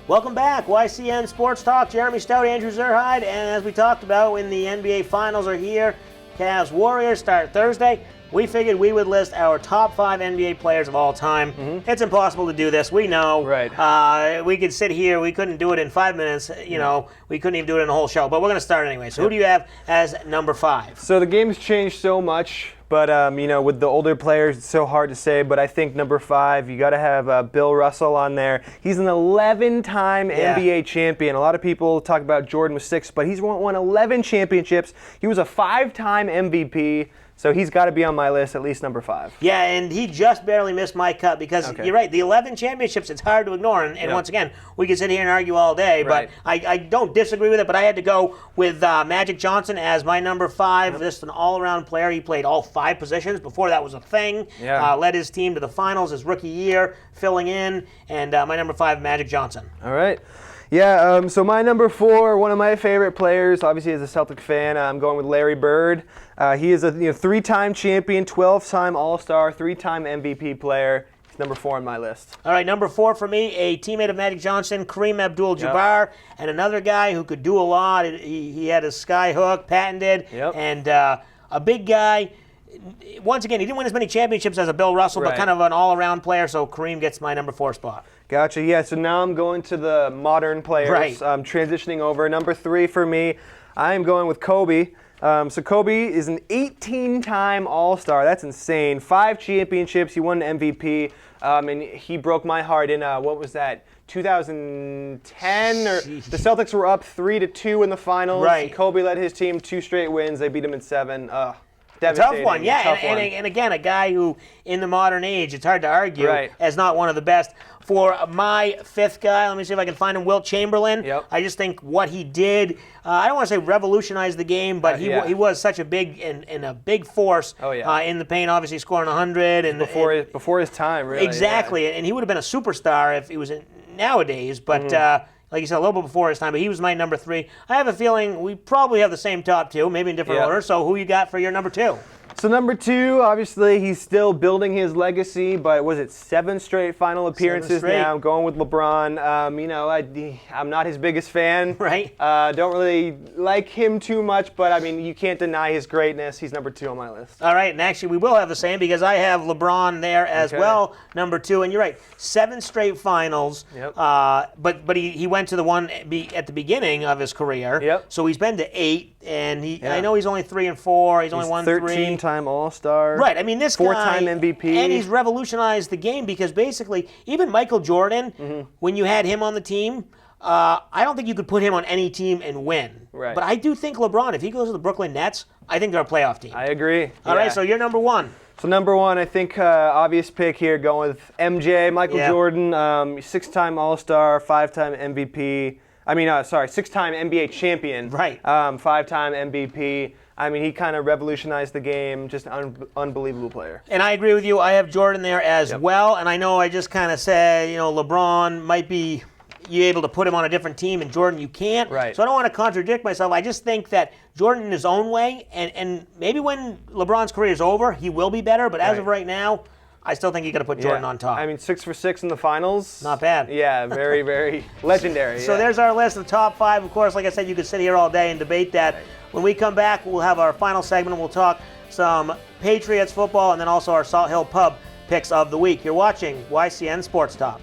Welcome back, YCN Sports Talk. Jeremy Stout, Andrew Zerhide, and as we talked about when the NBA Finals are here, Cavs Warriors start Thursday. We figured we would list our top 5 NBA players of all time. It's impossible to do this, we know. Right. We could sit here, we couldn't do it in 5 minutes, we couldn't even do it in a whole show, but we're going to start anyway. So who do you have as number 5? So the game's changed so much, but with the older players, it's so hard to say, but I think number 5, you got to have Bill Russell on there. He's an 11-time NBA champion. A lot of people talk about Jordan with 6, but he's won 11 championships. He was a 5-time MVP. So he's got to be on my list, at least number 5. Yeah, and he just barely missed my cut because you're right, the 11 championships, it's hard to ignore. And once again, we could sit here and argue all day, but I don't disagree with it, but I had to go with Magic Johnson as my number 5. Just an all-around player. He played all 5 positions. Before that was a thing. Led his team to the finals his rookie year, filling in, and my number 5, Magic Johnson. All right. Yeah, so my number 4, one of my favorite players, obviously as a Celtic fan, I'm going with Larry Bird. He is a 3-time champion, 12-time All-Star, 3-time MVP player. He's number 4 on my list. All right, number 4 for me, a teammate of Magic Johnson, Kareem Abdul-Jabbar, and another guy who could do a lot. He had his sky hook patented, and a big guy. Once again, he didn't win as many championships as a Bill Russell, but kind of an all-around player, so Kareem gets my number 4 spot. Gotcha. Yeah, so now I'm going to the modern players. I'm transitioning over. Number 3 for me, I am going with Kobe. So Kobe is an 18-time All-Star. That's insane. 5 championships. He won an MVP, and he broke my heart in, what was that, 2010? Or the Celtics were up 3-2 in the finals. And Kobe led his team 2 straight wins. They beat him in 7. Tough one, yeah. And again, a guy who, in the modern age, it's hard to argue, as not one of the best. For my 5th guy, let me see if I can find him, Wilt Chamberlain. I just think what he did, I don't want to say revolutionized the game, but he was such a big and a big force in the paint, obviously scoring 100. And before his time, really. Exactly, and he would have been a superstar if he was nowadays, but... like you said, a little bit before his time, but he was my number 3. I have a feeling we probably have the same top 2, maybe in different order. So who you got for your number 2? So number 2, obviously, he's still building his legacy, but was it 7 straight final appearances now? I'm going with LeBron. I'm not his biggest fan. Don't really like him too much, but, you can't deny his greatness. He's number 2 on my list. All right, and actually we will have the same because I have LeBron there as well, number 2. And you're right, 7 straight finals, but he went to the one at the beginning of his career. So he's been to 8, and I know he's only 3 and 4. He's only won 3. 13-time All-Star. Right. I mean, this 4-time guy, MVP. And he's revolutionized the game because basically, even Michael Jordan, when you had him on the team, I don't think you could put him on any team and win. But I do think LeBron, if he goes to the Brooklyn Nets, I think they're a playoff team. I agree. All right, so you're number 1. So number 1, I think obvious pick here, going with MJ, Michael Jordan, 6-time All-Star, 5-time MVP. 6-time NBA champion. 5-time MVP. He kind of revolutionized the game. Just an unbelievable player. And I agree with you. I have Jordan there as well. And I know I just kind of said, LeBron might be able to put him on a different team, and Jordan you can't. So I don't want to contradict myself. I just think that Jordan in his own way, and maybe when LeBron's career is over, he will be better. But as of right now, I still think you got to put Jordan on top. 6 for 6 in the finals. Not bad. Yeah, very, very legendary. So there's our list of top 5. Of course, like I said, you could sit here all day and debate that. When we come back, we'll have our final segment, and we'll talk some Patriots football and then also our Salt Hill Pub picks of the week. You're watching YCN Sports Talk.